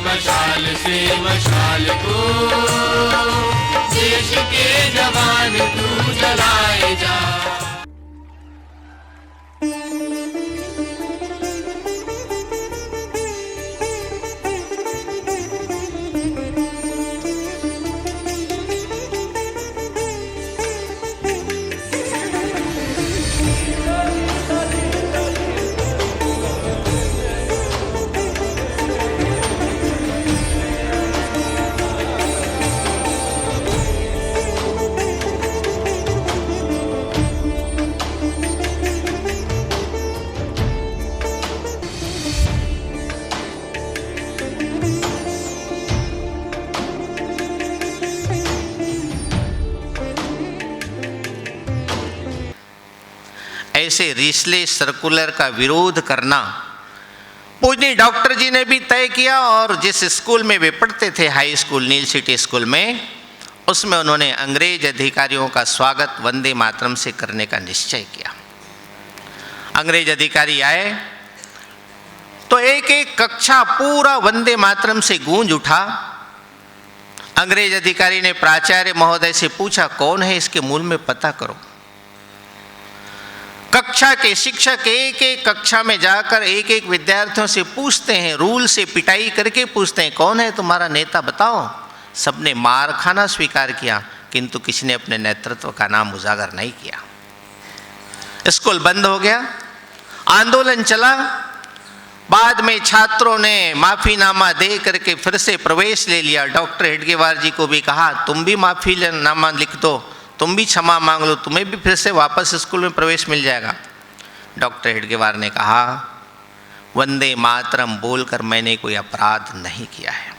मशाल से मशाल को देश के जवान तू जलाए जा। ऐसे रिसले सर्कुलर का विरोध करना पूजनीय डॉक्टर जी ने भी तय किया और जिस स्कूल में वे पढ़ते थे, हाई स्कूल नील सिटी स्कूल में, उसमें उन्होंने अंग्रेज अधिकारियों का स्वागत वंदे मातरम से करने का निश्चय किया। अंग्रेज अधिकारी आए तो एक एक कक्षा पूरा वंदे मातरम से गूंज उठा। अंग्रेज अधिकारी ने प्राचार्य महोदय से पूछा, कौन है इसके मूल में पता करो। कक्षा के शिक्षक एक एक कक्षा में जाकर एक एक विद्यार्थियों से पूछते हैं, रूल से पिटाई करके पूछते हैं, कौन है तुम्हारा नेता बताओ। सबने मार खाना स्वीकार किया, किंतु किसी ने अपने नेतृत्व का नाम उजागर नहीं किया। स्कूल बंद हो गया, आंदोलन चला। बाद में छात्रों ने माफीनामा दे करके फिर से प्रवेश ले लिया। डॉक्टर हेडगेवार जी को भी कहा, तुम भी माफीनामा लिख दो, तुम भी क्षमा मांग लो, तुम्हें भी फिर से वापस स्कूल में प्रवेश मिल जाएगा। डॉक्टर हेडगेवार ने कहा, वंदे मातरम बोलकर मैंने कोई अपराध नहीं किया है।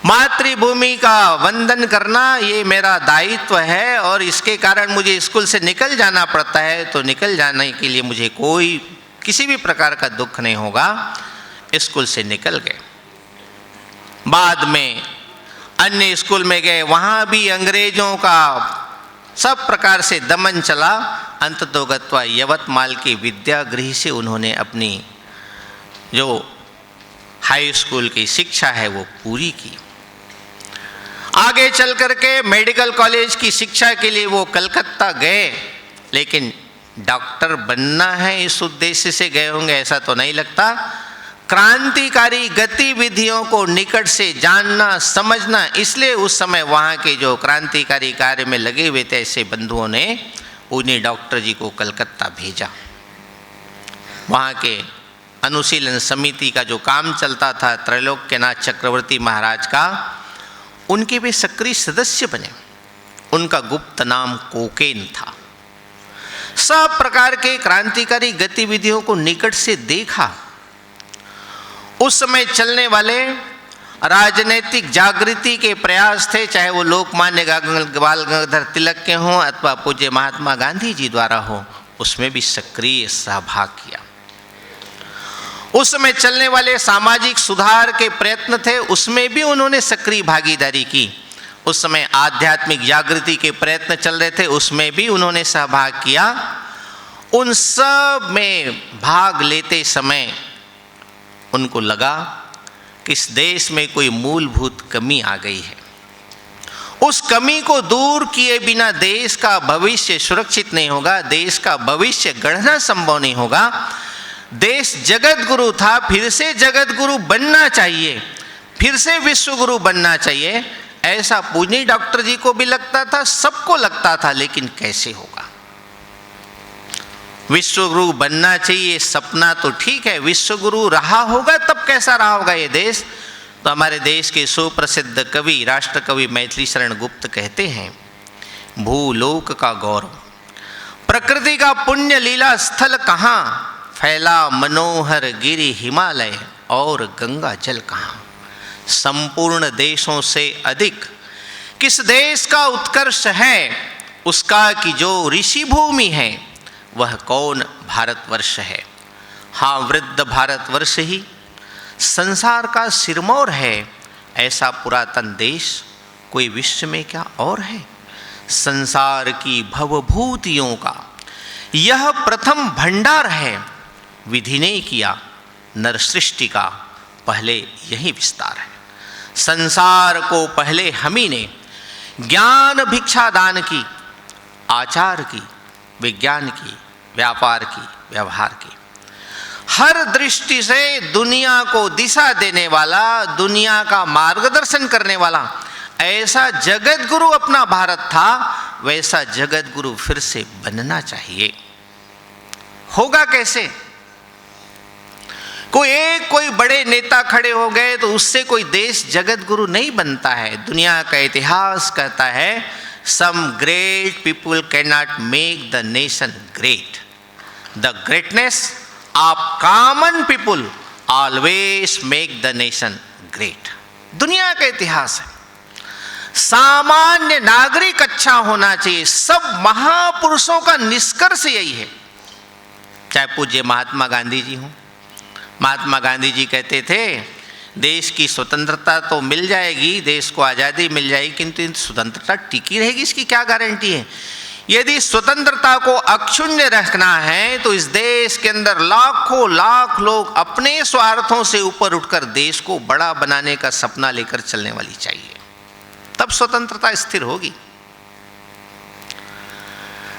मातृभूमि का वंदन करना ये मेरा दायित्व है और इसके कारण मुझे स्कूल से निकल जाना पड़ता है, तो निकल जाने के लिए मुझे कोई किसी भी प्रकार का दुख नहीं होगा। स्कूल से निकल गए। बाद में अन्य स्कूल में गए, वहाँ भी अंग्रेजों का सब प्रकार से दमन चला। अंततोगत्वा यवतमाल के विद्यागृह से उन्होंने अपनी जो हाई स्कूल की शिक्षा है वो पूरी की। आगे चल करके मेडिकल कॉलेज की शिक्षा के लिए वो कलकत्ता गए, लेकिन डॉक्टर बनना है इस उद्देश्य से गए होंगे ऐसा तो नहीं लगता। क्रांतिकारी गतिविधियों को निकट से जानना समझना, इसलिए उस समय वहाँ के जो क्रांतिकारी कार्य में लगे हुए थे ऐसे बंधुओं ने उन्हीं डॉक्टर जी को कलकत्ता भेजा। वहाँ के अनुशीलन समिति का जो काम चलता था त्रैलोक्यनाथ चक्रवर्ती महाराज का, उनके वे सक्रिय सदस्य बने। उनका गुप्त नाम कोकेन था। सब प्रकार के क्रांतिकारी गतिविधियों को निकट से देखा। उस समय चलने वाले राजनीतिक जागृति के प्रयास थे, चाहे वो लोकमान्य बाल गंगाधर तिलक के हों अथवा पूज्य महात्मा गांधी जी द्वारा हो, उसमें भी सक्रिय सहभाग किया। उस समय चलने वाले सामाजिक सुधार के प्रयत्न थे, उसमें भी उन्होंने सक्रिय भागीदारी की। उस समय आध्यात्मिक जागृति के प्रयत्न चल रहे थे, उसमें भी उन्होंने सहभाग किया। उन सब में भाग लेते समय उनको लगा कि इस देश में कोई मूलभूत कमी आ गई है। उस कमी को दूर किए बिना देश का भविष्य सुरक्षित नहीं होगा, देश का भविष्य गढ़ना संभव नहीं होगा। देश जगत गुरु था, फिर से जगत गुरु बनना चाहिए, फिर से विश्व गुरु बनना चाहिए। ऐसा पूजनीय डॉक्टर जी को भी लगता था, सबको लगता था, लेकिन कैसे होगा। विश्वगुरु बनना चाहिए, सपना तो ठीक है, विश्वगुरु रहा होगा तब कैसा रहा होगा ये देश। तो हमारे देश के सुप्रसिद्ध कवि राष्ट्र कवि मैथिली शरण गुप्त कहते हैं, भूलोक का गौरव प्रकृति का पुण्य लीला स्थल कहाँ, फैला मनोहर गिरि हिमालय और गंगा जल कहाँ। संपूर्ण देशों से अधिक किस देश का उत्कर्ष है, उसका की जो ऋषि भूमि है वह कौन भारतवर्ष है। हाँ, वृद्ध भारतवर्ष ही संसार का सिरमौर है। ऐसा पुरातन देश कोई विश्व में क्या और है। संसार की भवभूतियों का यह प्रथम भंडार है। विधि ने किया नर सृष्टि का पहले यही विस्तार है। संसार को पहले हम ही ने ज्ञान भिक्षा दान की, आचार की, विज्ञान की, व्यापार की, व्यवहार की, हर दृष्टि से दुनिया को दिशा देने वाला, दुनिया का मार्गदर्शन करने वाला ऐसा जगत गुरु अपना भारत था, वैसा जगत गुरु फिर से बनना चाहिए। होगा कैसे? कोई बड़े नेता खड़े हो गए तो उससे कोई देश जगत गुरु नहीं बनता है। दुनिया का इतिहास कहता है some great people can not make the nation great, the greatness of common people always make the nation great. दुनिया का इतिहास है। सामान्य नागरिक अच्छा होना चाहिए। सब महापुरुषों का निष्कर्ष यही है। चाहे पूज्य महात्मा गांधी जी हों, महात्मा गांधी जी कहते थे देश की स्वतंत्रता तो मिल जाएगी, देश को आज़ादी मिल जाएगी, किंतु स्वतंत्रता टिकी रहेगी इसकी क्या गारंटी है? यदि स्वतंत्रता को अक्षुण्य रखना है तो इस देश के अंदर लाखों लाख लोग अपने स्वार्थों से ऊपर उठकर देश को बड़ा बनाने का सपना लेकर चलने वाली चाहिए, तब स्वतंत्रता स्थिर होगी।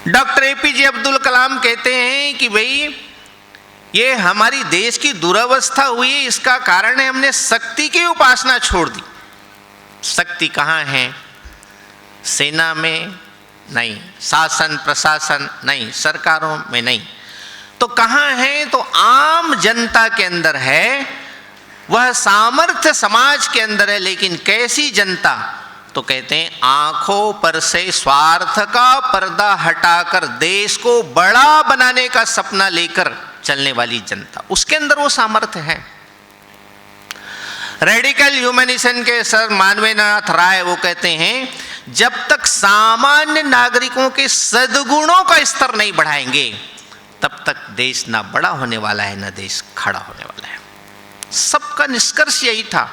डॉक्टर एपीजे अब्दुल कलाम कहते हैं कि भाई ये हमारी देश की दुरावस्था हुई है, इसका कारण है हमने शक्ति की उपासना छोड़ दी। शक्ति कहाँ है? सेना में नहीं, शासन प्रशासन नहीं, सरकारों में नहीं, तो कहाँ है? तो आम जनता के अंदर है। वह सामर्थ्य समाज के अंदर है, लेकिन कैसी जनता? तो कहते हैं आंखों पर से स्वार्थ का पर्दा हटाकर देश को बड़ा बनाने का सपना लेकर चलने वाली जनता, उसके अंदर वो सामर्थ्य है। रेडिकल ह्यूमनिज्म के सर मानवेंद्रनाथ राय वो कहते हैं जब तक सामान्य नागरिकों के सद्गुणों का स्तर नहीं बढ़ाएंगे तब तक देश ना बड़ा होने वाला है, ना देश खड़ा होने वाला है। सबका निष्कर्ष यही था।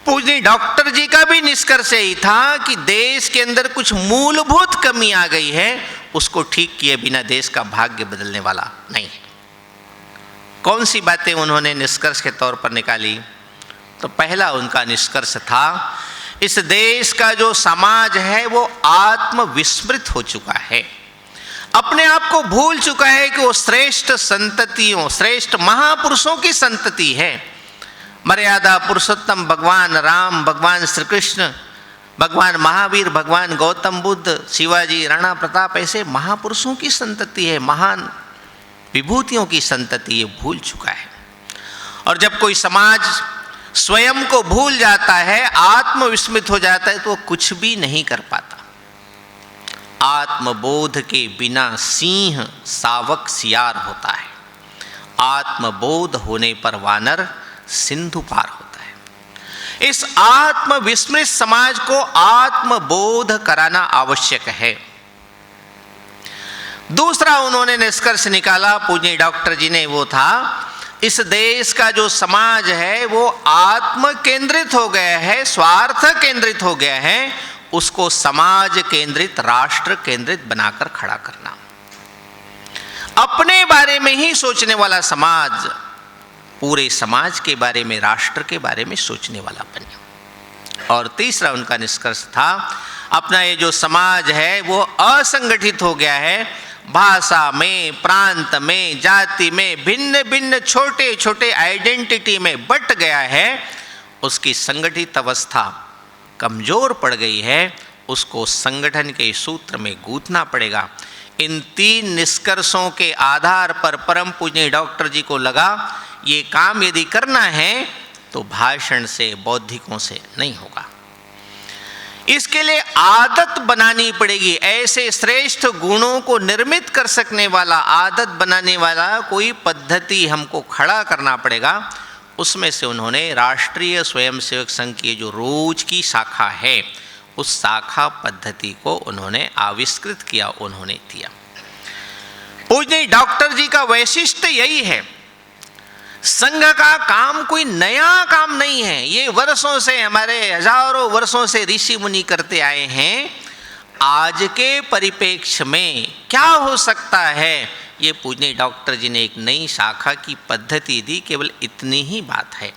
पूज्य डॉक्टर जी का भी निष्कर्ष यही था कि देश के अंदर कुछ मूलभूत कमी आ गई है, उसको ठीक किए बिना देश का भाग्य बदलने वाला नहीं है। कौन सी बातें उन्होंने निष्कर्ष के तौर पर निकाली? तो पहला उनका निष्कर्ष था इस देश का जो समाज है वो आत्मविस्मृत हो चुका है, अपने आप को भूल चुका है कि वो श्रेष्ठ संततियों, श्रेष्ठ महापुरुषों की संतति है। मर्यादा पुरुषोत्तम भगवान राम, भगवान श्री कृष्ण, भगवान महावीर, भगवान गौतम बुद्ध, शिवाजी, राणा प्रताप, ऐसे महापुरुषों की संतति है, महान विभूतियों की संतति ये भूल चुका है। और जब कोई समाज स्वयं को भूल जाता है, आत्मविस्मृत हो जाता है, तो कुछ भी नहीं कर पाता। आत्मबोध के बिना सिंह सावक सियार होता है, आत्मबोध होने पर वानर सिंधु पार होता है। इस आत्मविस्मृत समाज को आत्मबोध कराना आवश्यक है। दूसरा उन्होंने निष्कर्ष निकाला पूज्य डॉक्टर जी ने, वो था इस देश का जो समाज है वो आत्म केंद्रित हो गया है, स्वार्थ केंद्रित हो गया है, उसको समाज केंद्रित, राष्ट्र केंद्रित बनाकर खड़ा करना। अपने बारे में ही सोचने वाला समाज पूरे समाज के बारे में, राष्ट्र के बारे में सोचने वाला बने। और तीसरा उनका निष्कर्ष था अपना ये जो समाज है वो असंगठित हो गया है, भाषा में, प्रांत में, जाति में, भिन्न भिन्न छोटे छोटे आइडेंटिटी में बट गया है, उसकी संगठित अवस्था कमजोर पड़ गई है, उसको संगठन के सूत्र में गूंथना पड़ेगा। इन तीन निष्कर्षों के आधार पर परम पूज्य डॉक्टर जी को लगा ये काम यदि करना है तो भाषण से, बौद्धिकों से नहीं होगा, इसके लिए आदत बनानी पड़ेगी। ऐसे श्रेष्ठ गुणों को निर्मित कर सकने वाला, आदत बनाने वाला कोई पद्धति हमको खड़ा करना पड़ेगा। उसमें से उन्होंने राष्ट्रीय स्वयंसेवक संघ की जो रोज की शाखा है, उस शाखा पद्धति को उन्होंने आविष्कृत किया, उन्होंने दिया। पूज्य डॉक्टर जी का वैशिष्ट्य यही है, संघ का काम कोई नया काम नहीं है, ये वर्षों से, हमारे हजारों वर्षों से ऋषि मुनि करते आए हैं। आज के परिप्रेक्ष्य में क्या हो सकता है, ये पूज्य डॉक्टर जी ने एक नई शाखा की पद्धति दी, केवल इतनी ही बात है।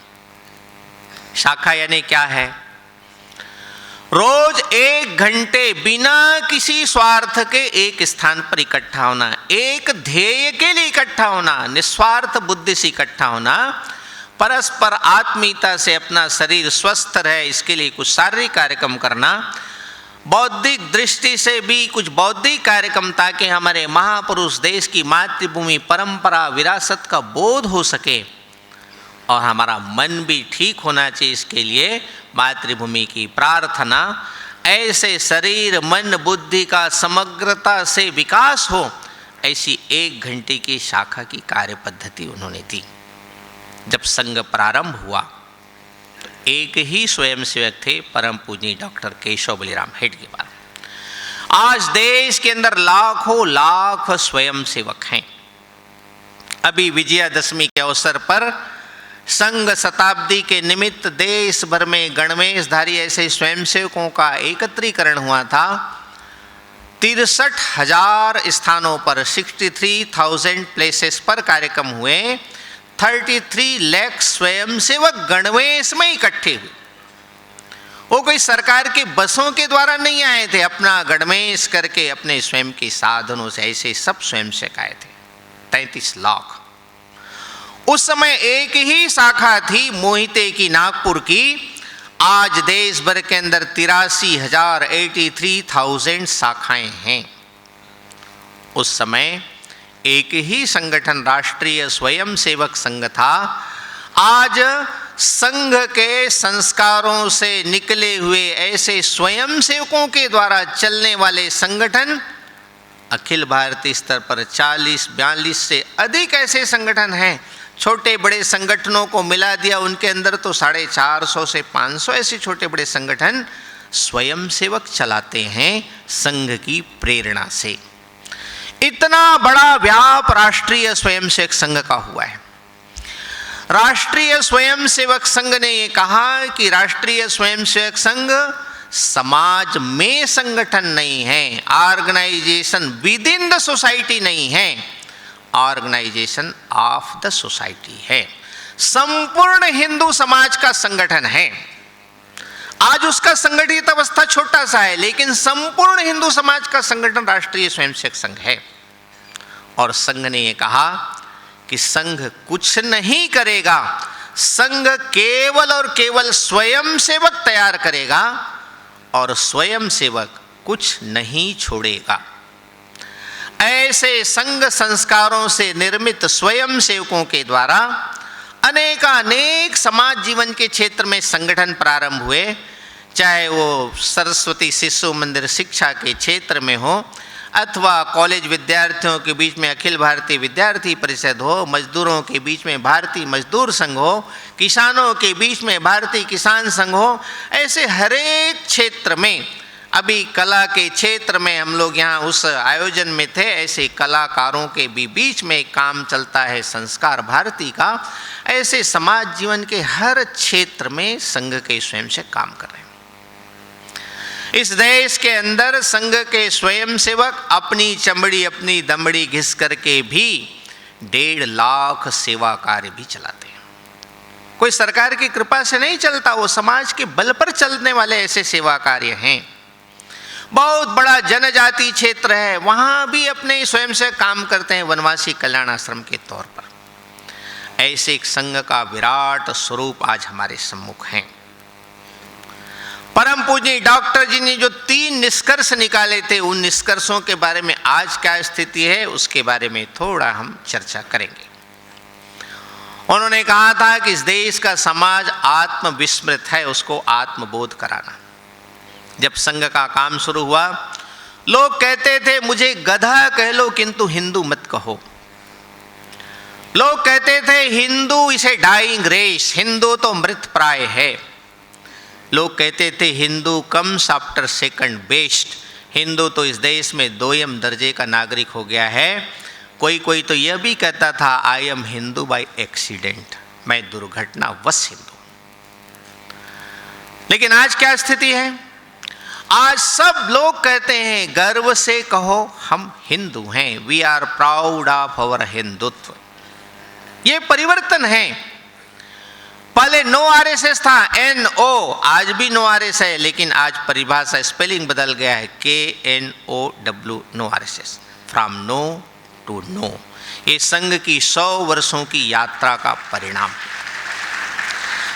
शाखा यानी क्या है? रोज 1 घंटे बिना किसी स्वार्थ के एक स्थान पर इकट्ठा होना, एक ध्येय के लिए इकट्ठा होना, निस्वार्थ बुद्धि से इकट्ठा होना, परस्पर आत्मीयता से अपना शरीर स्वस्थ रहे इसके लिए कुछ शारीरिक कार्यक्रम करना, बौद्धिक दृष्टि से भी कुछ बौद्धिक कार्यक्रम, ताकि हमारे महापुरुष देश की मातृभूमि परंपरा विरासत का बोध हो सके और हमारा मन भी ठीक होना चाहिए। इसके लिए मातृभूमि की प्रार्थना, ऐसे शरीर मन बुद्धि का समग्रता से विकास हो, ऐसी 1 घंटे की शाखा की कार्य पद्धति उन्होंने दी। जब संघ प्रारंभ हुआ तो एक ही स्वयंसेवक थे, परम पूजनीय डॉक्टर केशव बलिराम हेडगेवार। आज देश के अंदर लाखों लाख स्वयंसेवक हैं। अभी विजयादशमी के अवसर पर संघ शताब्दी के निमित्त देश भर में गणवेशधारी ऐसे स्वयंसेवकों का एकत्रीकरण हुआ था। 63,000 स्थानों पर 63,000 प्लेसेस पर कार्यक्रम हुए। 33 लाख स्वयंसेवक गणवेश में इकट्ठे हुए। वो कोई सरकार के बसों के द्वारा नहीं आए थे, अपना गणवेश करके अपने स्वयं के साधनों से ऐसे सब स्वयंसेवक आए थे। 33 लाख। उस समय एक ही शाखा थी मोहिते की, नागपुर की। आज देश भर के अंदर 83,000 शाखाएं हैं। उस समय एक ही संगठन राष्ट्रीय स्वयंसेवक संघ था। आज संघ के संस्कारों से निकले हुए ऐसे स्वयंसेवकों के द्वारा चलने वाले संगठन अखिल भारतीय स्तर पर 40-42 से अधिक ऐसे संगठन हैं। छोटे बड़े संगठनों को मिला दिया, उनके अंदर तो 450 से 500 ऐसे छोटे बड़े संगठन स्वयंसेवक चलाते हैं संघ की प्रेरणा से। इतना बड़ा व्याप राष्ट्रीय स्वयंसेवक संघ का हुआ है। राष्ट्रीय स्वयंसेवक संघ ने ये कहा कि राष्ट्रीय स्वयंसेवक संघ समाज में संगठन नहीं है, organisation within the society नहीं है, ऑर्गेनाइजेशन ऑफ द सोसाइटी है। संपूर्ण हिंदू समाज का संगठन है। आज उसका संगठित अवस्था छोटा सा है, लेकिन संपूर्ण हिंदू समाज का संगठन राष्ट्रीय स्वयंसेवक संघ है। और संघ ने यह कहा कि संघ कुछ नहीं करेगा, संघ केवल और केवल स्वयंसेवक तैयार करेगा और स्वयंसेवक कुछ नहीं छोड़ेगा। ऐसे संघ संस्कारों से निर्मित स्वयंसेवकों के द्वारा अनेकानेक समाज जीवन के क्षेत्र में संगठन प्रारंभ हुए, चाहे वो सरस्वती शिशु मंदिर शिक्षा के क्षेत्र में हो, अथवा कॉलेज विद्यार्थियों के बीच में अखिल भारतीय विद्यार्थी परिषद हो, मजदूरों के बीच में भारतीय मजदूर संघ हो, किसानों के बीच में भारतीय किसान संघ हो। ऐसे हरेक क्षेत्र में, अभी कला के क्षेत्र में हम लोग यहाँ उस आयोजन में थे, ऐसे कलाकारों के भी बीच में काम चलता है संस्कार भारती का। ऐसे समाज जीवन के हर क्षेत्र में संघ के स्वयंसेवक काम कर रहे हैं। इस देश के अंदर संघ के स्वयंसेवक अपनी चमड़ी अपनी दमड़ी घिस करके भी 1.5 लाख सेवा कार्य भी चलाते हैं। कोई सरकार की कृपा से नहीं चलता, वो समाज के बल पर चलने वाले ऐसे सेवा कार्य हैं। बहुत बड़ा जनजाति क्षेत्र है, वहां भी अपने स्वयंसेवक काम करते हैं वनवासी कल्याण आश्रम के तौर पर। ऐसे एक संघ का विराट स्वरूप आज हमारे सम्मुख हैं। परम पूज्य डॉक्टर जी ने जो 3 निष्कर्ष निकाले थे, उन निष्कर्षों के बारे में आज क्या स्थिति है उसके बारे में थोड़ा हम चर्चा करेंगे। उन्होंने कहा था कि इस देश का समाज आत्मविस्मृत है, उसको आत्मबोध कराना। जब संघ का काम शुरू हुआ, लोग कहते थे मुझे गधा कह लो किंतु हिंदू मत कहो। लोग कहते थे हिंदू इसे डाइंग रेस, हिंदू तो मृत प्राय है। लोग कहते थे Hindu comes after second best, Hindu तो इस देश में 2ym दर्जे का नागरिक हो गया है। कोई कोई तो यह भी कहता था I am Hindu by accident, मैं दुर्घटनावश हिंदू। लेकिन आज क्या स्थिति है? आज सब लोग कहते हैं, गर्व से कहो हम हिंदू हैं, we are proud of our Hindutva. ये परिवर्तन है। पहले नो आरएसएस था, NO, आज भी नो आरएस है, लेकिन आज परिभाषा स्पेलिंग बदल गया है, KNOW, know RSS, from no to know. ये संघ की 100 वर्षों की यात्रा का परिणाम।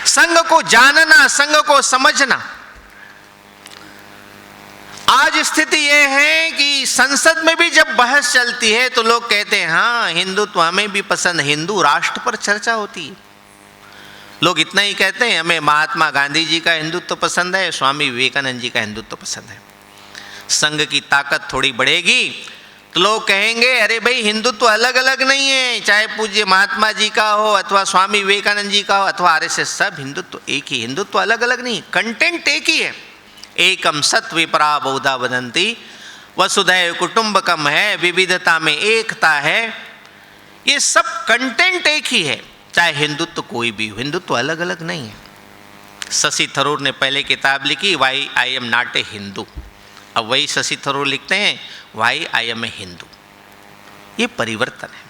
संघ को जानना, संघ को समझना। आज स्थिति यह है कि संसद में भी जब बहस चलती है तो लोग कहते हैं हाँ हिंदुत्व हमें भी पसंद, हिंदू राष्ट्र पर चर्चा होती है। लोग इतना ही कहते हैं हमें महात्मा गांधी जी का हिंदुत्व पसंद है, स्वामी विवेकानंद जी का हिंदुत्व पसंद है। संघ की ताकत थोड़ी बढ़ेगी तो लोग कहेंगे अरे भाई हिंदुत्व अलग अलग नहीं है, चाहे पूज्य महात्मा जी का हो अथवा स्वामी विवेकानंद जी का हो अथवा आरएसएस, सब हिंदुत्व एक ही, हिंदुत्व अलग अलग नहीं, कंटेंट एक ही है। एकम सत विपरा बहुधा वदंती, वसुधैव कुटुंबकम है, विविधता में एकता है। ये सब कंटेंट एक ही है, चाहे हिंदुत्व कोई भी हो, हिंदुत्व अलग अलग नहीं है। शशि थरूर ने पहले किताब लिखी why I am not a Hindu, अब वही शशि थरूर लिखते हैं why I am a Hindu. ये परिवर्तन है।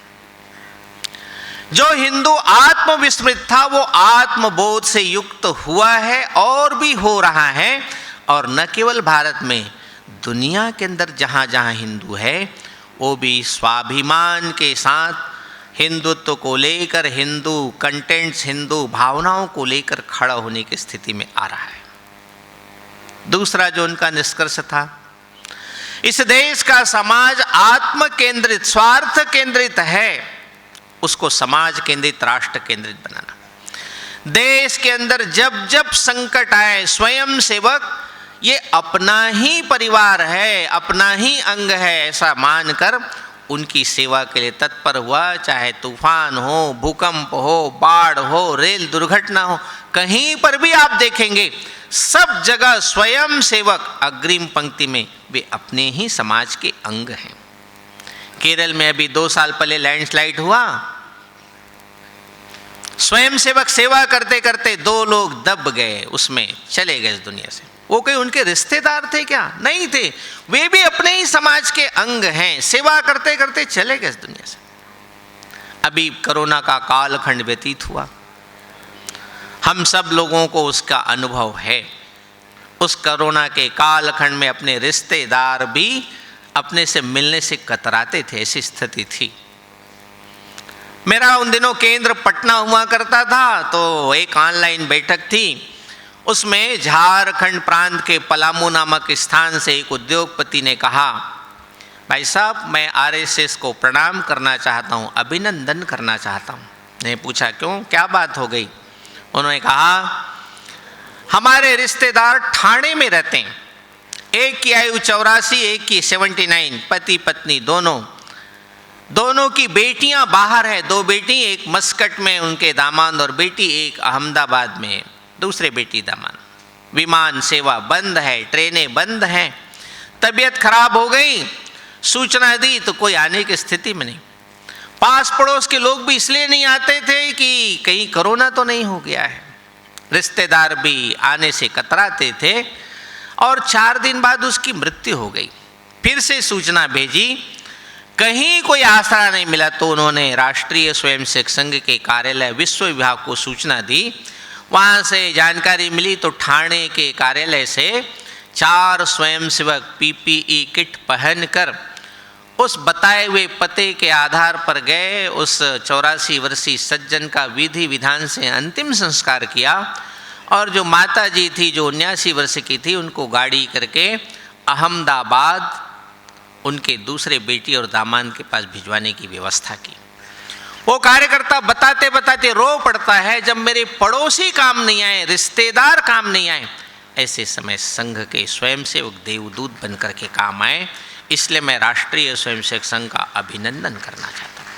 जो हिंदू आत्मविस्मृत था वो आत्मबोध से युक्त हुआ है और भी हो रहा है। और न केवल भारत में, दुनिया के अंदर जहाँ जहाँ हिंदू है वो भी स्वाभिमान के साथ हिंदुत्व को लेकर, हिंदू कंटेंट्स, हिंदू भावनाओं को लेकर खड़ा होने की स्थिति में आ रहा है। दूसरा जो उनका निष्कर्ष था, इस देश का समाज आत्म केंद्रित, स्वार्थ केंद्रित है, उसको समाज केंद्रित, राष्ट्र केंद्रित बनाना। देश के अंदर जब जब संकट आए, स्वयं सेवक ये अपना ही परिवार है, अपना ही अंग है, ऐसा मानकर उनकी सेवा के लिए तत्पर हुआ। चाहे तूफान हो, भूकंप हो, बाढ़ हो, रेल दुर्घटना हो, कहीं पर भी आप देखेंगे सब जगह स्वयं सेवक अग्रिम पंक्ति में, वे अपने ही समाज के अंग हैं। केरल में अभी 2 साल पहले लैंडस्लाइड हुआ, स्वयं सेवक सेवा करते करते 2 लोग दब गए, उसमें चले गए इस दुनिया से। वो कोई उनके रिश्तेदार थे क्या? नहीं थे, वे भी अपने ही समाज के अंग हैं, सेवा करते करते चले गए इस दुनिया से। अभी कोरोना का कालखंड व्यतीत हुआ, हम सब लोगों को उसका अनुभव है। उस कोरोना के कालखंड में अपने रिश्तेदार भी अपने से मिलने से कतराते थे, ऐसी स्थिति थी। मेरा उन दिनों केंद्र पटना हुआ करता था, तो एक ऑनलाइन बैठक थी, उसमें झारखंड प्रांत के पलामू नामक स्थान से एक उद्योगपति ने कहा भाई साहब मैं आरएसएस को प्रणाम करना चाहता हूँ, अभिनंदन करना चाहता हूँ। मैंने पूछा क्यों, क्या बात हो गई? उन्होंने कहा हमारे रिश्तेदार ठाणे में रहते हैं, एक की आयु 84, एक की 79, पति पत्नी दोनों की बेटियां बाहर है, 2 बेटी, एक मस्कट में उनके दामाद और बेटी, एक अहमदाबाद में दूसरे बेटी दामाद। विमान सेवा बंद है, ट्रेनें बंद हैं, तबीयत खराब हो गई, सूचना दी तो कोई आने की स्थिति में नहीं। पास पड़ोस के लोग भी इसलिए नहीं आते थे कि कहीं कोरोना तो नहीं हो गया है। रिश्तेदार भी आने से कतराते थे और 4 दिन बाद उसकी मृत्यु हो गई। फिर से सूचना भेजी, कहीं कोई आसरा नहीं मिला, तो उन्होंने राष्ट्रीय स्वयंसेवक संघ के कार्यालय विश्व विभाग को सूचना दी। वहाँ से जानकारी मिली तो ठाणे के कार्यालय से 4 स्वयंसेवक PPE किट पहनकर उस बताए हुए पते के आधार पर गए। उस 84 वर्षीय सज्जन का विधि विधान से अंतिम संस्कार किया और जो माता जी थी जो 79 वर्ष की थी, उनको गाड़ी करके अहमदाबाद उनके दूसरे बेटी और दामाद के पास भिजवाने की व्यवस्था की। वो कार्यकर्ता बताते बताते रो पड़ता है, जब मेरे पड़ोसी काम नहीं आए, रिश्तेदार काम नहीं आए, ऐसे समय संघ के स्वयंसेवक देवदूत बनकर के काम आए। इसलिए मैं राष्ट्रीय स्वयंसेवक संघ का अभिनंदन करना चाहता हूँ।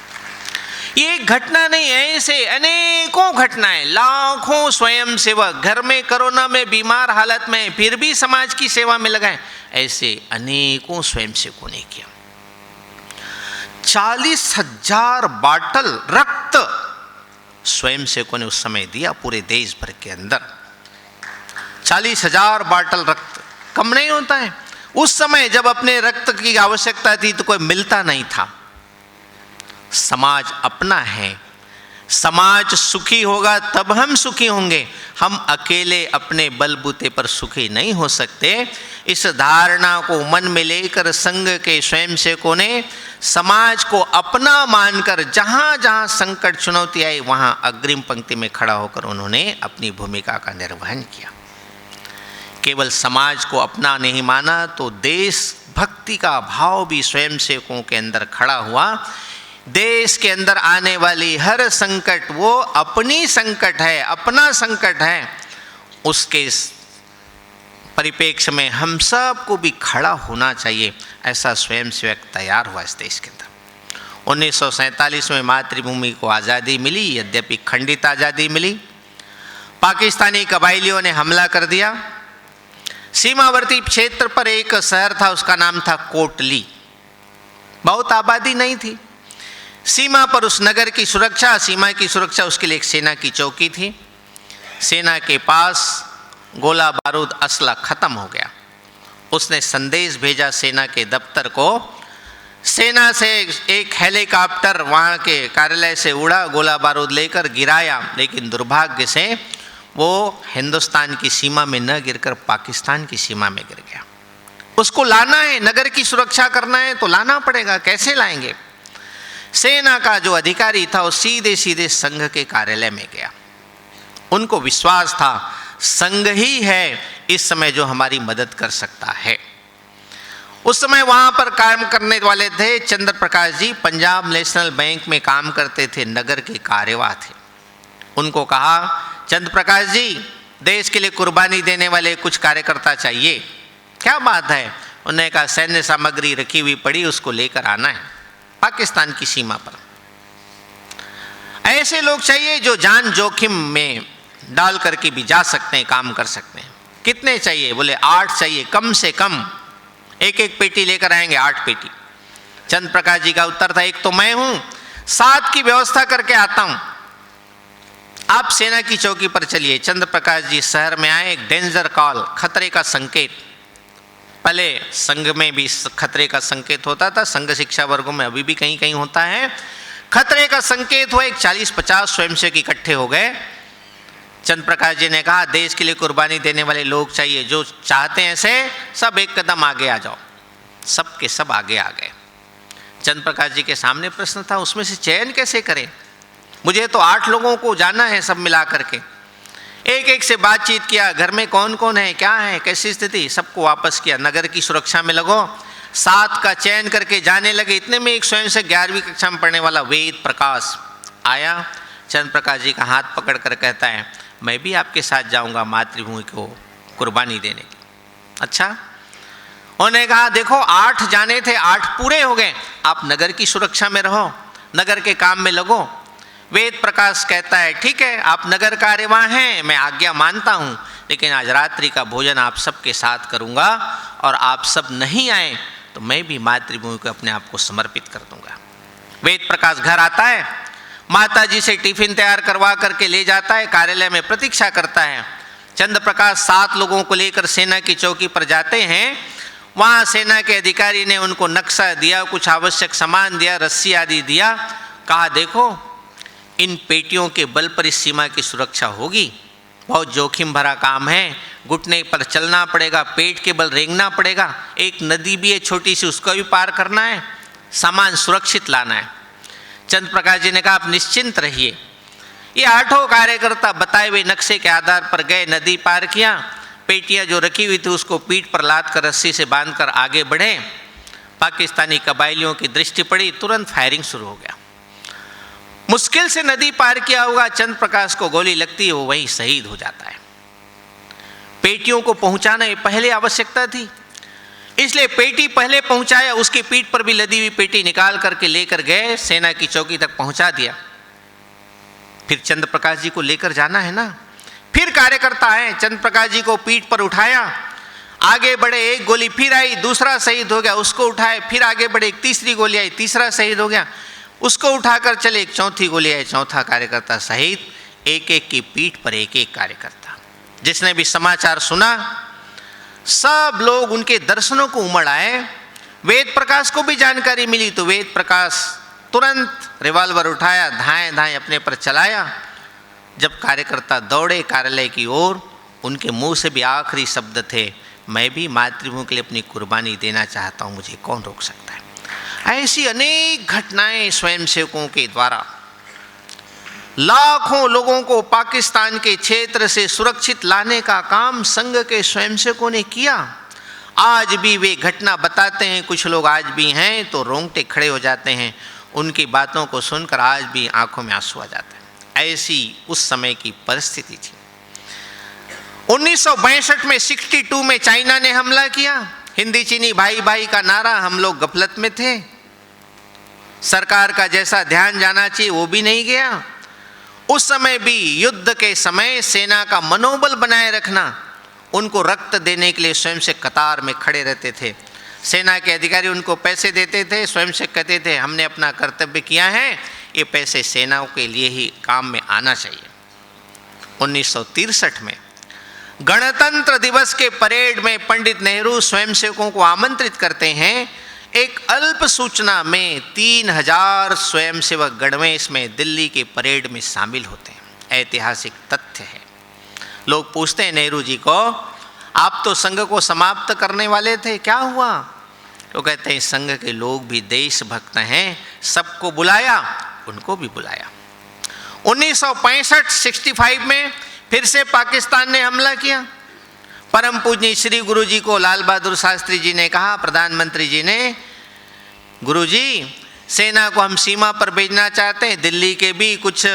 ये एक घटना नहीं है, ऐसे अनेकों घटनाएं, लाखों स्वयंसेवक घर में कोरोना में बीमार हालत में फिर भी समाज की सेवा में लगाए, ऐसे अनेकों स्वयंसेवकों ने किया। 40,000 बाटल रक्त स्वयंसेवकों ने उस समय दिया पूरे देश भर के अंदर। 40,000 बाटल रक्त कम नहीं होता है। उस समय जब अपने रक्त की आवश्यकता थी तो कोई मिलता नहीं था। समाज अपना है, समाज सुखी होगा तब हम सुखी होंगे, हम अकेले अपने बलबूते पर सुखी नहीं हो सकते। इस धारणा को मन में लेकर संघ के स्वयंसेवकों ने समाज को अपना मानकर जहाँ जहाँ संकट चुनौती आई वहाँ अग्रिम पंक्ति में खड़ा होकर उन्होंने अपनी भूमिका का निर्वहन किया। केवल समाज को अपना नहीं माना तो देश भक्ति का भाव भी स्वयंसेवकों के अंदर खड़ा हुआ। देश के अंदर आने वाली हर संकट वो अपनी संकट है, अपना संकट है, उसके परिप्रेक्ष्य में हम सब को भी खड़ा होना चाहिए, ऐसा स्वयंसेवक तैयार हुआ इस देश के अंदर। 1947 में मातृभूमि को आज़ादी मिली, यद्यपि खंडित आज़ादी मिली। पाकिस्तानी कबायलियों ने हमला कर दिया। सीमावर्ती क्षेत्र पर एक शहर था, उसका नाम था कोटली। बहुत आबादी नहीं थी। सीमा पर उस नगर की सुरक्षा, सीमा की सुरक्षा, उसके लिए एक सेना की चौकी थी। सेना के पास गोला बारूद असला खत्म हो गया। उसने संदेश भेजा सेना के दफ्तर को। सेना से एक हेलीकॉप्टर वहाँ के कार्यालय से उड़ा, गोला बारूद लेकर गिराया, लेकिन दुर्भाग्य से वो हिंदुस्तान की सीमा में न गिरकर पाकिस्तान की सीमा में गिर गया। उसको लाना है, नगर की सुरक्षा करना है तो लाना पड़ेगा, कैसे लाएंगे? सेना का जो अधिकारी था वो सीधे सीधे संघ के कार्यालय में गया। उनको विश्वास था संघ ही है इस समय जो हमारी मदद कर सकता है। उस समय वहाँ पर काम करने वाले थे चंद्र प्रकाश जी, पंजाब नेशनल बैंक में काम करते थे, नगर के कार्यवाह थे। उनको कहा, चंद्र प्रकाश जी, देश के लिए कुर्बानी देने वाले कुछ कार्यकर्ता चाहिए। क्या बात है? उन्होंने कहा, सैन्य सामग्री रखी हुई पड़ी, उसको लेकर आना है पाकिस्तान की सीमा पर। ऐसे लोग चाहिए जो जान जोखिम में डाल करके भी जा सकते हैं, काम कर सकते हैं। कितने चाहिए? बोले 8 चाहिए, कम से कम। एक एक पेटी लेकर आएंगे, 8 पेटी। चंद्र प्रकाश जी का उत्तर था, एक तो मैं हूं, 7 की व्यवस्था करके आता हूं, आप सेना की चौकी पर चलिए। चंद्र प्रकाश जी शहर में आए। एक डेंजर कॉल, खतरे का संकेत। पहले संघ में भी खतरे का संकेत होता था, संघ शिक्षा वर्गों में अभी भी कहीं कहीं होता है। खतरे का संकेत हुआ, एक 40-50 स्वयंसेवक इकट्ठे हो गए। चंद्र प्रकाश जी ने कहा, देश के लिए कुर्बानी देने वाले लोग चाहिए, जो चाहते हैं ऐसे सब एक कदम आगे आ जाओ। सब के सब आगे आ गए। चंद्र प्रकाश जी के सामने प्रश्न था, उसमें से चयन कैसे करें? मुझे तो 8 लोगों को जाना है सब मिला करके। एक एक से बातचीत किया, घर में कौन कौन है, क्या है, कैसी स्थिति, सबको वापस किया। नगर की सुरक्षा में लगो। 7 का चयन करके जाने लगे। इतने में एक स्वयं से 11वीं कक्षा में पढ़ने वाला वेद प्रकाश आया। चंद्र प्रकाश जी का हाथ पकड़ कर कहता है, मैं भी आपके साथ जाऊंगा मातृभूमि को कुर्बानी देने की। अच्छा? उन्होंने कहा, देखो 8 जाने थे, 8 पूरे हो गए, आप नगर की सुरक्षा में रहो, नगर के काम में लगो। वेद प्रकाश कहता है, ठीक है, आप नगर कार्यवाह हैं, मैं आज्ञा मानता हूँ, लेकिन आज रात्रि का भोजन आप सबके साथ करूँगा, और आप सब नहीं आए तो मैं भी मातृभूमि को अपने आप को समर्पित कर दूंगा। वेद प्रकाश घर आता है, माता जी से टिफिन तैयार करवा करके ले जाता है, कार्यालय में प्रतीक्षा करता है। चंद्र प्रकाश 7 लोगों को लेकर सेना की चौकी पर जाते हैं। वहाँ सेना के अधिकारी ने उनको नक्शा दिया, कुछ आवश्यक सामान दिया, रस्सी आदि दिया। कहा, देखो इन पेटियों के बल पर इस सीमा की सुरक्षा होगी, बहुत जोखिम भरा काम है, घुटने पर चलना पड़ेगा, पेट के बल रेंगना पड़ेगा, एक नदी भी है छोटी सी, उसको भी पार करना है, सामान सुरक्षित लाना है। चंद्र प्रकाश जी ने कहा, आप निश्चिंत रहिए। ये 8 कार्यकर्ता बताए हुए नक्शे के आधार पर गए, नदी पार किया, पेटियां जो रखी हुई थी उसको पीठ पर लाद कर रस्सी से बांधकर आगे बढ़े। पाकिस्तानी कबायलियों की दृष्टि पड़ी, तुरंत फायरिंग शुरू हो गया। मुश्किल से नदी पार किया होगा, चंद्र प्रकाश को गोली लगती है, वो वहीं शहीद हो जाता है। पेटियों को पहुंचाना ये पहले आवश्यकता थी, इसलिए पेटी पहले पहुंचाया, उसकी पीठ पर भी लदी हुई पेटी निकाल करके लेकर गए, सेना की चौकी तक पहुंचा दिया। फिर चंद्र प्रकाश जी को लेकर जाना है ना। फिर कार्यकर्ता आए, चंद्र प्रकाश जी को पीठ पर उठाया, आगे बढ़े, एक गोली फिर आई, दूसरा शहीद हो गया, उसको उठाए, फिर आगे बढ़े, एक तीसरी गोली आई, तीसरा शहीद हो गया, उसको उठाकर चले, एक चौथी गोली आई, चौथा कार्यकर्ता शहीद। एक एक की पीठ पर एक एक कार्यकर्ता। जिसने भी समाचार सुना, सब लोग उनके दर्शनों को उमड़ आए। वेद प्रकाश को भी जानकारी मिली तो वेद प्रकाश तुरंत रिवॉल्वर उठाया, धाएं धाएं अपने पर चलाया। जब कार्यकर्ता दौड़े कार्यालय की ओर, उनके मुंह से भी आखिरी शब्द थे, मैं भी मातृभूमि के लिए अपनी कुर्बानी देना चाहता हूं, मुझे कौन रोक सकता है। ऐसी अनेक घटनाएं स्वयंसेवकों के द्वारा लाखों लोगों को पाकिस्तान के क्षेत्र से सुरक्षित लाने का काम संघ के स्वयंसेवकों ने किया। आज भी वे घटना बताते हैं, कुछ लोग आज भी हैं तो रोंगटे खड़े हो जाते हैं, उनकी बातों को सुनकर आज भी आंखों में आंसू आ जाते हैं। ऐसी उस समय की परिस्थिति थी। 1962 में 62 में चाइना ने हमला किया। हिंदी चीनी भाई भाई का नारा, हम लोग गफलत में थे, सरकार का जैसा ध्यान जाना चाहिए वो भी नहीं गया। उस समय भी युद्ध के समय सेना का मनोबल बनाए रखना, उनको रक्त देने के लिए स्वयं से कतार में खड़े रहते थे। सेना के अधिकारी उनको पैसे देते थे, स्वयं से कहते थे हमने अपना कर्तव्य किया है, ये पैसे सेनाओं के लिए ही काम में आना चाहिए। 1963 में गणतंत्र दिवस के परेड में पंडित नेहरू स्वयंसेवकों को आमंत्रित करते हैं। एक अल्प सूचना में 3000 स्वयंसेवक गणवेश में दिल्ली के परेड में शामिल होते हैं। ऐतिहासिक तथ्य है। लोग पूछते हैं नेहरू जी को, आप तो संघ को समाप्त करने वाले थे, क्या हुआ? तो कहते हैं संघ के लोग भी देशभक्त हैं, सबको बुलाया, उनको भी बुलाया। 1965 में फिर से पाकिस्तान ने हमला किया। परम पूज्य श्री गुरु जी को लाल बहादुर शास्त्री जी ने कहा, प्रधानमंत्री जी ने, गुरु जी सेना को हम सीमा पर भेजना चाहते हैं, दिल्ली के भी कुछ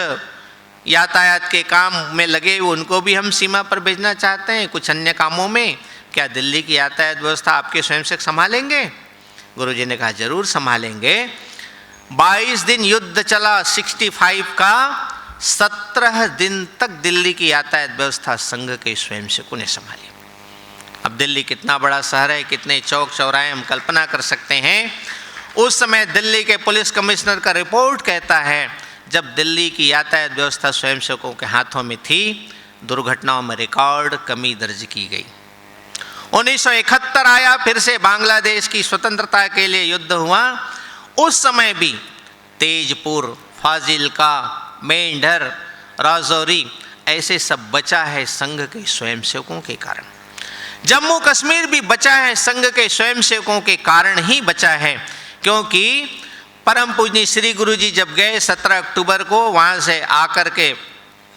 यातायात के काम में लगे हुए उनको भी हम सीमा पर भेजना चाहते हैं, कुछ अन्य कामों में, क्या दिल्ली की यातायात व्यवस्था आपके स्वयंसेवक संभालेंगे? गुरु जी ने कहा जरूर संभालेंगे। 22 दिन युद्ध चला 65 का, 17 दिन तक दिल्ली की यातायात व्यवस्था संघ के स्वयंसेवकों ने संभाली। अब दिल्ली कितना बड़ा शहर है, कितने चौक चौराहे हम कल्पना कर सकते हैं। उस समय दिल्ली के पुलिस कमिश्नर का रिपोर्ट कहता है, जब दिल्ली की यातायात व्यवस्था स्वयंसेवकों के हाथों में थी, दुर्घटनाओं में रिकॉर्ड कमी दर्ज की गई। 1971 आया, फिर से बांग्लादेश की स्वतंत्रता के लिए युद्ध हुआ। उस समय भी तेजपुर, फाजिल्का, मेंढर, राजौरी ऐसे सब बचा है संघ के स्वयंसेवकों के कारण। जम्मू कश्मीर भी बचा है संघ के स्वयंसेवकों के कारण ही बचा है, क्योंकि परम पूज्य श्री गुरु जी जब गए 17 अक्टूबर को, वहाँ से आकर के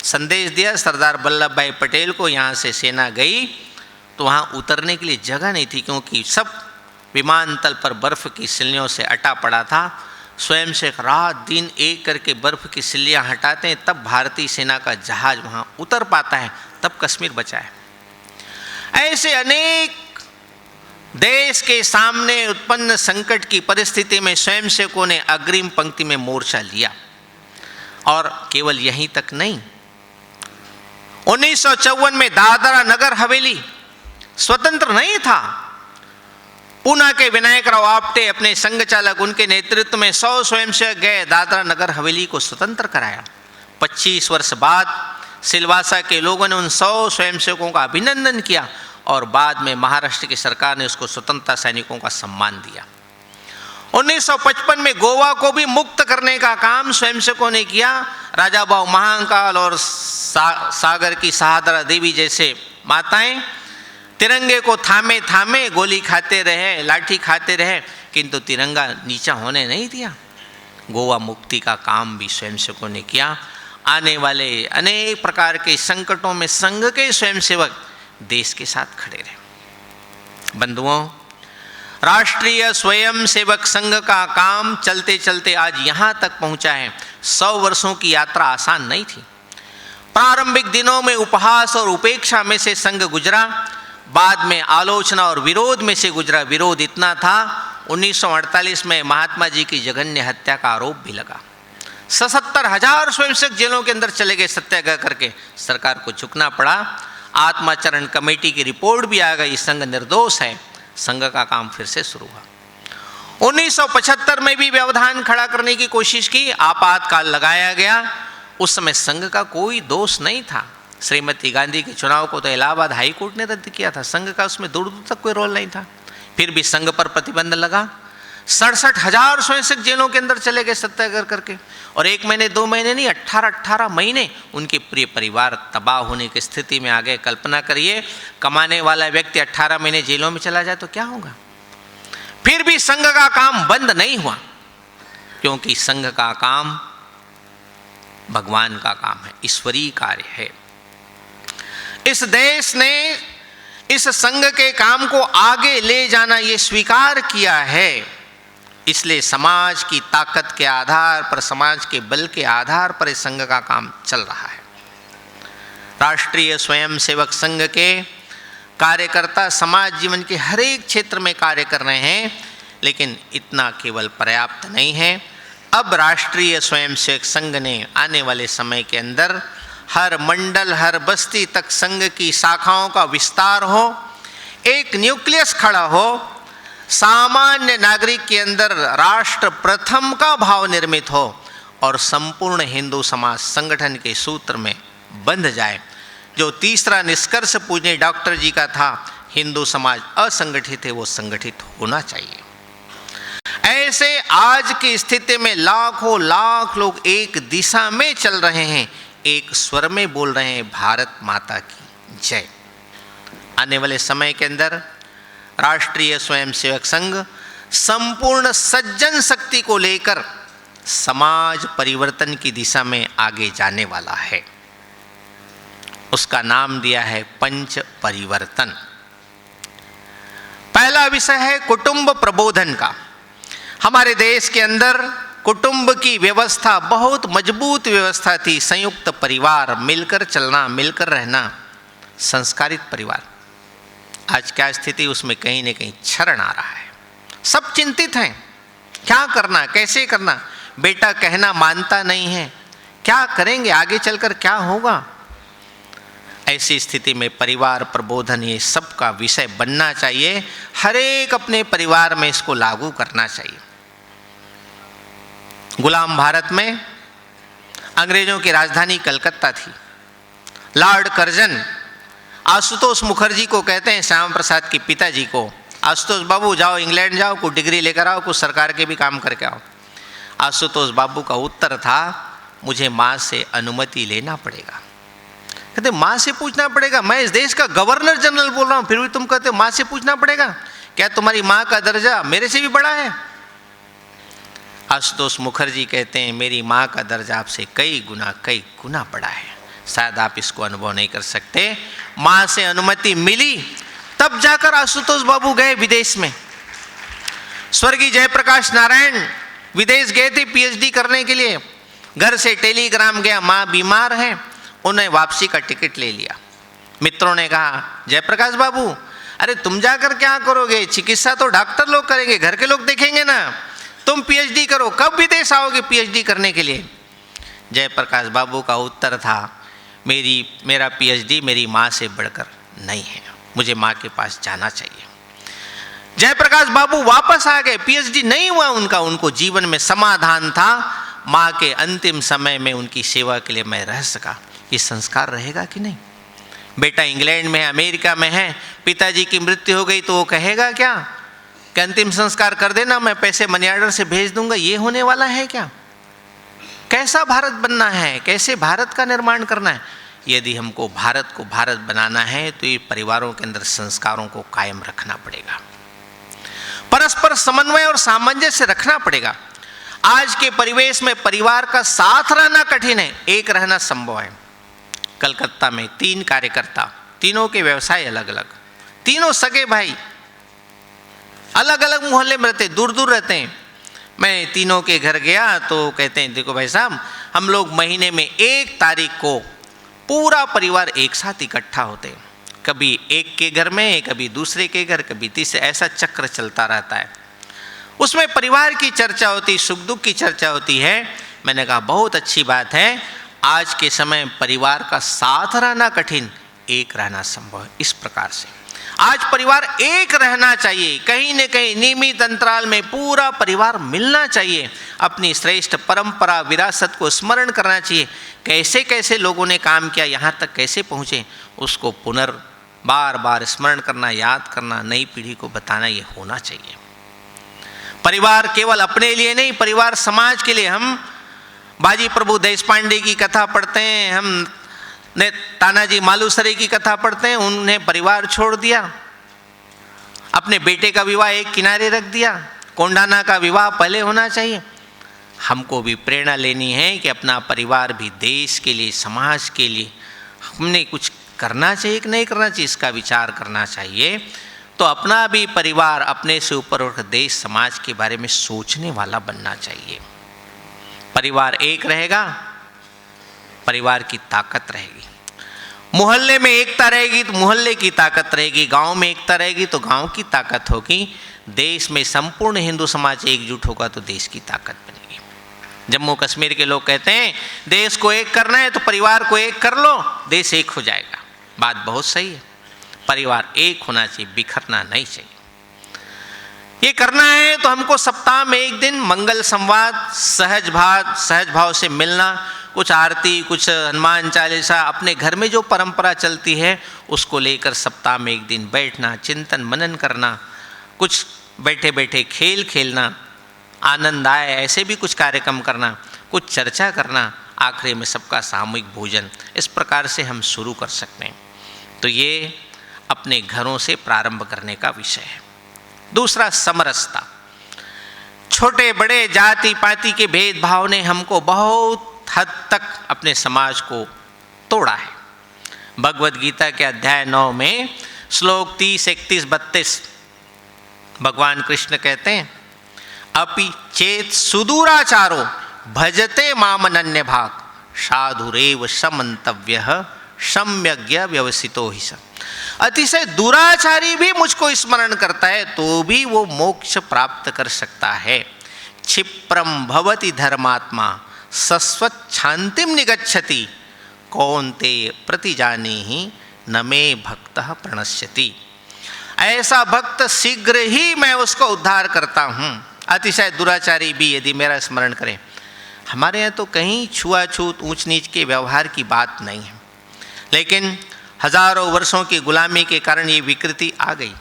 संदेश दिया सरदार वल्लभ भाई पटेल को, यहाँ से सेना गई तो वहाँ उतरने के लिए जगह नहीं थी, क्योंकि सब विमानतल पर बर्फ़ की सिल्लियों से अटा पड़ा था। स्वयं से रात दिन एक करके बर्फ़ की सिल्लियाँ हटाते हैं, तब भारतीय सेना का जहाज़ वहाँ उतर पाता है, तब कश्मीर बचा है। ऐसे अनेक देश के सामने उत्पन्न संकट की परिस्थिति में स्वयंसेवकों ने अग्रिम पंक्ति में मोर्चा लिया। और केवल यहीं तक नहीं, 1954 में दादरा नगर हवेली स्वतंत्र नहीं था। पूना के विनायक राव आप्टे अपने संघ चालक, उनके नेतृत्व में 100 स्वयंसेवक गए, दादरा नगर हवेली को स्वतंत्र कराया। 25 वर्ष बाद सिलवासा के लोगों ने उन 100 स्वयंसेवकों का अभिनंदन किया और बाद में महाराष्ट्र की सरकार ने उसको स्वतंत्रता सैनिकों का सम्मान दिया। 1955 में गोवा को भी मुक्त करने का काम स्वयंसेवकों ने किया। राजा बाऊ महाकाल और सागर की सहादरा देवी जैसे माताएं तिरंगे को थामे थामे गोली खाते रहे, लाठी खाते रहे, किंतु तिरंगा नीचा होने नहीं दिया। गोवा मुक्ति का काम भी स्वयंसेवकों ने किया। आने वाले अनेक प्रकार के संकटों में संघ के स्वयंसेवक देश के साथ खड़े रहे। बंधुओं, राष्ट्रीय स्वयंसेवक संघ का काम चलते चलते आज यहाँ तक पहुँचा है। 100 वर्षों की यात्रा आसान नहीं थी। प्रारंभिक दिनों में उपहास और उपेक्षा में से संघ गुजरा, बाद में आलोचना और विरोध में से गुजरा। विरोध इतना था, 1948 में महात्मा जी की जघन्य हत्या का आरोप भी लगा। 77,000 स्वयंसेवक जेलों के अंदर चले गए सत्याग्रह करके, सरकार को झुकना पड़ा। आत्माचरण कमेटी की रिपोर्ट भी आ गई, संघ निर्दोष है। संघ का काम फिर से शुरू हुआ। 1975 में भी व्यवधान खड़ा करने की कोशिश की, आपातकाल लगाया गया। उस समय संघ का कोई दोष नहीं था। श्रीमती गांधी के चुनाव को तो इलाहाबाद हाई कोर्ट ने रद्द किया था, संघ का उसमें दूर दूर तक कोई रोल नहीं था। फिर भी संघ पर प्रतिबंध लगा। 67,000 स्वयंसेवक जेलों के अंदर चले गए सत्याग्रह करके, और 1 महीने 2 महीने नहीं, 18 महीने उनके प्रिय परिवार तबाह होने की स्थिति में आ गए। कल्पना करिए, कमाने वाला व्यक्ति 18 महीने जेलों में चला जाए तो क्या होगा। फिर भी संघ का काम बंद नहीं हुआ, क्योंकि संघ का काम भगवान का काम है, ईश्वरीय कार्य है। इस देश ने इस संघ के काम को आगे ले जाना ये स्वीकार किया है, इसलिए समाज की ताकत के आधार पर, समाज के बल के आधार पर इस संघ का काम चल रहा है। राष्ट्रीय स्वयंसेवक संघ के कार्यकर्ता समाज जीवन के हर एक क्षेत्र में कार्य कर रहे हैं, लेकिन इतना केवल पर्याप्त नहीं है। अब राष्ट्रीय स्वयंसेवक संघ ने आने वाले समय के अंदर हर मंडल, हर बस्ती तक संघ की शाखाओं का विस्तार हो, एक न्यूक्लियस खड़ा हो, सामान्य नागरिक के अंदर राष्ट्र प्रथम का भाव निर्मित हो और संपूर्ण हिंदू समाज संगठन के सूत्र में बंध जाए। जो तीसरा निष्कर्ष पूज्य डॉक्टर जी का था, हिंदू समाज असंगठित है, वो संगठित होना चाहिए। ऐसे आज की स्थिति में लाखों लाख लोग एक दिशा में चल रहे हैं, एक स्वर में बोल रहे हैं, भारत माता की जय। आने वाले समय के अंदर राष्ट्रीय स्वयंसेवक संघ संपूर्ण सज्जन शक्ति को लेकर समाज परिवर्तन की दिशा में आगे जाने वाला है। उसका नाम दिया है पंच परिवर्तन। पहला विषय है कुटुंब प्रबोधन का। हमारे देश के अंदर कुटुंब की व्यवस्था बहुत मजबूत व्यवस्था थी, संयुक्त परिवार, मिलकर चलना, मिलकर रहना, संस्कारित परिवार। आज क्या स्थिति, उसमें कहीं न कहीं क्षरण आ रहा है। सब चिंतित हैं, क्या करना, कैसे करना। बेटा कहना मानता नहीं है, क्या करेंगे, आगे चलकर क्या होगा। ऐसी स्थिति में परिवार प्रबोधन ये सबका विषय बनना चाहिए। हर एक अपने परिवार में इसको लागू करना चाहिए। गुलाम भारत में अंग्रेजों की राजधानी कलकत्ता थी। लॉर्ड कर्जन आशुतोष मुखर्जी को कहते हैं, श्यामा प्रसाद के पिताजी को, आशुतोष बाबू जाओ इंग्लैंड जाओ, कुछ डिग्री लेकर आओ, कुछ सरकार के भी काम करके आओ। आशुतोष बाबू का उत्तर था, मुझे माँ से अनुमति लेना पड़ेगा। कहते माँ से पूछना पड़ेगा, मैं इस देश का गवर्नर जनरल बोल रहा हूँ, फिर भी तुम कहते माँ से पूछना पड़ेगा, क्या तुम्हारी माँ का दर्जा मेरे से भी बड़ा है। आशुतोष मुखर्जी कहते हैं, मेरी माँ का दर्जा आपसे कई गुना बड़ा है, शायद आप इसको अनुभव नहीं कर सकते। माँ से अनुमति मिली, तब जाकर आशुतोष बाबू गए विदेश में। स्वर्गीय जयप्रकाश नारायण विदेश गए थे पीएचडी करने के लिए। घर से टेलीग्राम गया, माँ बीमार है, उन्हें वापसी का टिकट ले लिया। मित्रों ने कहा, जयप्रकाश बाबू अरे तुम जाकर क्या करोगे, चिकित्सा तो डॉक्टर लोग करेंगे, घर के लोग देखेंगे ना, तुम पीएचडी करो, कब विदेश आओगे पीएचडी करने के लिए। जयप्रकाश बाबू का उत्तर था, मेरा पीएचडी मेरी माँ से बढ़कर नहीं है, मुझे माँ के पास जाना चाहिए। जयप्रकाश बाबू वापस आ गए, पीएचडी नहीं हुआ उनका, उनको जीवन में समाधान था, माँ के अंतिम समय में उनकी सेवा के लिए मैं रह सका। ये संस्कार रहेगा कि नहीं। बेटा इंग्लैंड में है, अमेरिका में है, पिताजी की मृत्यु हो गई तो वो कहेगा क्या कि अंतिम संस्कार कर देना, मैं पैसे मनी ऑर्डर से भेज दूंगा। ये होने वाला है क्या। कैसा भारत बनना है, कैसे भारत का निर्माण करना है। यदि हमको भारत को भारत बनाना है तो ये परिवारों के अंदर संस्कारों को कायम रखना पड़ेगा, परस्पर समन्वय और सामंजस्य रखना पड़ेगा। आज के परिवेश में परिवार का साथ रहना कठिन है, एक रहना संभव है। कलकत्ता में 3 कार्यकर्ता, तीनों के व्यवसाय अलग अलग, तीनों सगे भाई, अलग अलग मोहल्ले में रहते, दूर दूर रहते हैं। मैं तीनों के घर गया तो कहते हैं, देखो भाई साहब, हम लोग महीने में 1 तारीख को पूरा परिवार एक साथ इकट्ठा होते हैं, कभी एक के घर में, कभी दूसरे के घर, कभी तीसरे, ऐसा चक्र चलता रहता है। उसमें परिवार की चर्चा होती, सुख दुख की चर्चा होती है। मैंने कहा बहुत अच्छी बात है, आज के समय परिवार का साथ रहना कठिन, एक रहना संभव है। इस प्रकार से आज परिवार एक रहना चाहिए, कहीं न कहीं नियमित अंतराल में पूरा परिवार मिलना चाहिए, अपनी श्रेष्ठ परंपरा विरासत को स्मरण करना चाहिए। कैसे कैसे लोगों ने काम किया, यहाँ तक कैसे पहुँचे, उसको बार बार स्मरण करना, याद करना, नई पीढ़ी को बताना, ये होना चाहिए। परिवार केवल अपने लिए नहीं, परिवार समाज के लिए। हम बाजी प्रभु देशपांडे की कथा पढ़ते हैं, हम ने तानाजी मालुसरे की कथा पढ़ते हैं, उन्हें परिवार छोड़ दिया, अपने बेटे का विवाह एक किनारे रख दिया, कोंडाना का विवाह पहले होना चाहिए। हमको भी प्रेरणा लेनी है कि अपना परिवार भी देश के लिए, समाज के लिए हमने कुछ करना चाहिए कि नहीं करना चाहिए, इसका विचार करना चाहिए। तो अपना भी परिवार अपने से ऊपर उठ देश समाज के बारे में सोचने वाला बनना चाहिए। परिवार एक रहेगा, परिवार की ताकत रहेगी। मोहल्ले में एकता रहेगी तो मोहल्ले की ताकत रहेगी, गांव में एकता रहेगी तो गांव की ताकत होगी, देश में संपूर्ण हिंदू समाज एकजुट होगा तो देश की ताकत बनेगी। जम्मू कश्मीर के लोग कहते हैं देश को एक करना है तो परिवार को एक कर लो, देश एक हो जाएगा। बात बहुत सही है, परिवार एक होना चाहिए, बिखरना नहीं चाहिए। ये करना है तो हमको सप्ताह में एक दिन मंगल संवाद, सहज भाव से मिलना, कुछ आरती, कुछ हनुमान चालीसा, अपने घर में जो परंपरा चलती है उसको लेकर सप्ताह में एक दिन बैठना, चिंतन मनन करना, कुछ बैठे बैठे खेल खेलना, आनंद आए ऐसे भी कुछ कार्यक्रम करना, कुछ चर्चा करना, आखिरी में सबका सामूहिक भोजन। इस प्रकार से हम शुरू कर सकते हैं। तो ये अपने घरों से प्रारंभ करने का विषय है। दूसरा, समरसता। छोटे बड़े जाति पाति के भेदभाव ने हमको बहुत हद तक अपने समाज को तोड़ा है। भगवद गीता के अध्याय 9 में श्लोक 30, 31, 32 भगवान कृष्ण कहते हैं, अपि चेत सुदूराचारो भजते मामनन्य भाग साधुरेव समन्तव्यः सम्यग्य व्यवसितो हि स। अतिशय दुराचारी भी मुझको स्मरण करता है तो भी वो मोक्ष प्राप्त कर सकता है। क्षिप्रम भवति धर्मात्मा सस्वच्छांतिम निगच्छति कौन्ते प्रतिजानीहि न मे भक्तः प्रणश्यति। ऐसा भक्त शीघ्र ही मैं उसको उद्धार करता हूँ। अतिशय दुराचारी भी यदि मेरा स्मरण करे। हमारे यहाँ तो कहीं छुआछूत ऊंच नीच के व्यवहार की बात नहीं है, लेकिन हजारों वर्षों की गुलामी के कारण ये विकृति आ गई।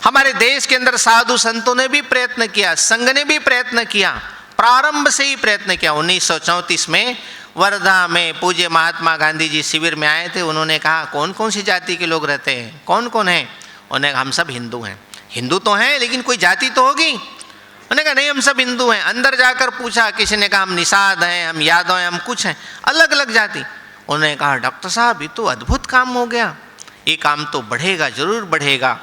हमारे देश के अंदर साधु संतों ने भी प्रयत्न किया, संघ ने भी प्रयत्न किया, प्रारंभ से ही प्रयत्न किया। 1934 में वर्धा में पूज्य महात्मा गांधी जी शिविर में आए थे। उन्होंने कहा कौन कौन सी जाति के लोग रहते हैं, कौन कौन है? उन्होंने कहा हम सब हिंदू हैं। हिंदू तो हैं लेकिन कोई जाति तो होगी। उन्होंने कहा नहीं, हम सब हिंदू हैं। अंदर जाकर पूछा, किसी ने कहा हम निषाद हैं, हम यादव हैं, हम कुछ हैं, अलग अलग जाति। उन्होंने कहा डॉक्टर साहब ये तो अद्भुत काम हो गया, ये काम तो बढ़ेगा, जरूर बढ़ेगा।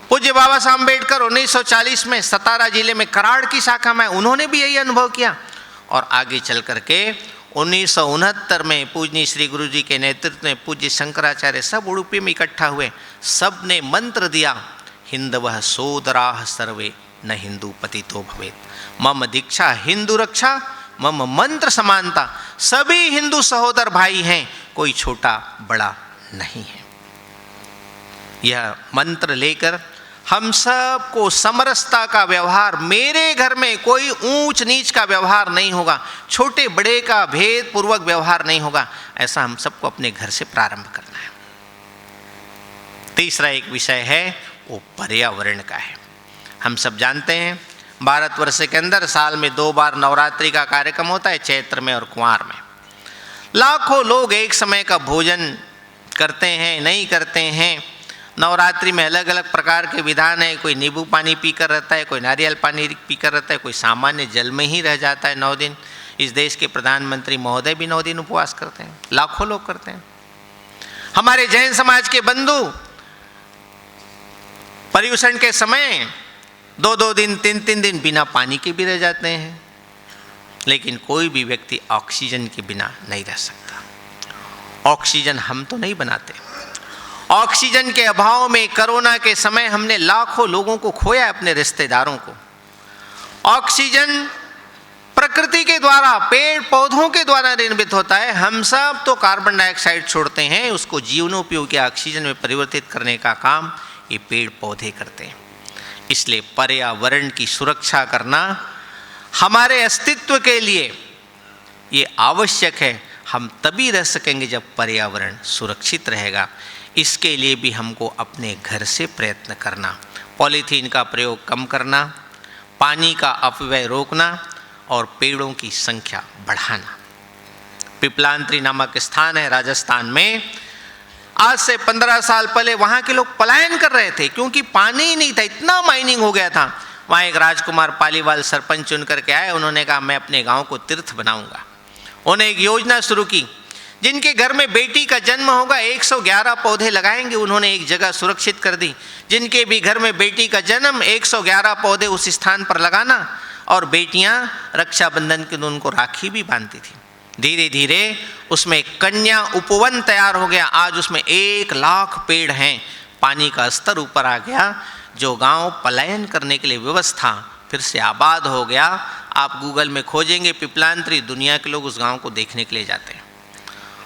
पूज्य बाबा साहब अम्बेडकर 1940 में सतारा जिले में कराड़ की शाखा में, उन्होंने भी यही अनुभव किया। और आगे चल करके 1969 में पूजनीय श्री गुरु जी के नेतृत्व में पूज्य शंकराचार्य सब उडुपी में इकट्ठा हुए। सब ने मंत्र दिया, हिंदवः सोदराः सर्वे न हिंदू पतितो भवेत्, मम दीक्षा हिंदू रक्षा, मम मंत्र समानता। सभी हिंदू सहोदर भाई हैं, कोई छोटा बड़ा नहीं है। यह मंत्र लेकर हम सबको समरसता का व्यवहार, मेरे घर में कोई ऊंच नीच का व्यवहार नहीं होगा, छोटे बड़े का भेद पूर्वक व्यवहार नहीं होगा, ऐसा हम सबको अपने घर से प्रारंभ करना है। तीसरा एक विषय है वो पर्यावरण का है। हम सब जानते हैं भारतवर्ष के अंदर साल में 2 बार नवरात्रि का कार्यक्रम होता है, चैत्र में और कुंवार में। लाखों लोग एक समय का भोजन करते हैं, नहीं करते हैं। नवरात्रि में अलग अलग प्रकार के विधान है, कोई नींबू पानी पीकर रहता है, कोई नारियल पानी पीकर रहता है, कोई सामान्य जल में ही रह जाता है 9 दिन। इस देश के प्रधानमंत्री महोदय भी 9 दिन उपवास करते हैं, लाखों लोग करते हैं। हमारे जैन समाज के बंधु पर्युषण के समय 2-2 दिन 3-3 दिन बिना पानी के भी रह जाते हैं। लेकिन कोई भी व्यक्ति ऑक्सीजन के बिना नहीं रह सकता। ऑक्सीजन हम तो नहीं बनाते। ऑक्सीजन के अभाव में कोरोना के समय हमने लाखों लोगों को खोया, अपने रिश्तेदारों को। ऑक्सीजन प्रकृति के द्वारा, पेड़ पौधों के द्वारा निर्मित होता है। हम सब तो कार्बन डाइऑक्साइड छोड़ते हैं, उसको जीवनोपयोगी ऑक्सीजन में परिवर्तित करने का काम ये पेड़ पौधे करते हैं। इसलिए पर्यावरण की सुरक्षा करना हमारे अस्तित्व के लिए ये आवश्यक है। हम तभी रह सकेंगे जब पर्यावरण सुरक्षित रहेगा। इसके लिए भी हमको अपने घर से प्रयत्न करना, पॉलीथीन का प्रयोग कम करना, पानी का अपव्यय रोकना और पेड़ों की संख्या बढ़ाना। पिपलांत्री नामक स्थान है राजस्थान में। आज से 15 साल पहले वहाँ के लोग पलायन कर रहे थे क्योंकि पानी ही नहीं था, इतना माइनिंग हो गया था। वहाँ एक राजकुमार पालीवाल सरपंच चुन करके आए। उन्होंने कहा मैं अपने गांव को तीर्थ बनाऊंगा। उन्होंने एक योजना शुरू की, जिनके घर में बेटी का जन्म होगा 111 पौधे लगाएंगे। उन्होंने एक जगह सुरक्षित कर दी, जिनके भी घर में बेटी का जन्म 111 पौधे उस स्थान पर लगाना। और बेटियां रक्षाबंधन के दिन उनको राखी भी बांधती थी। धीरे धीरे उसमें एक कन्या उपवन तैयार हो गया। आज उसमें 1 लाख पेड़ हैं। पानी का स्तर ऊपर आ गया। जो गांव पलायन करने के लिए व्यवस्था फिर से आबाद हो गया। आप गूगल में खोजेंगे पिपलांत्री, दुनिया के लोग उस गांव को देखने के लिए जाते हैं।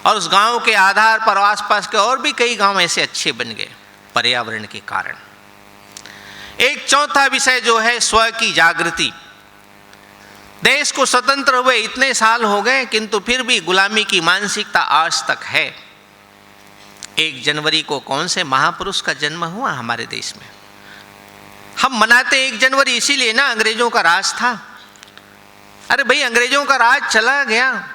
और उस गांव के आधार पर आसपास के और भी कई गांव ऐसे अच्छे बन गए पर्यावरण के कारण। एक चौथा विषय जो है स्व की जागृति। देश को स्वतंत्र हुए इतने साल हो गए किंतु फिर भी गुलामी की मानसिकता आज तक है। 1 जनवरी को कौन से महापुरुष का जन्म हुआ हमारे देश में? हम मनाते 1 जनवरी इसीलिए ना, अंग्रेजों का राज था। अरे भाई, अंग्रेजों का राज चला गया।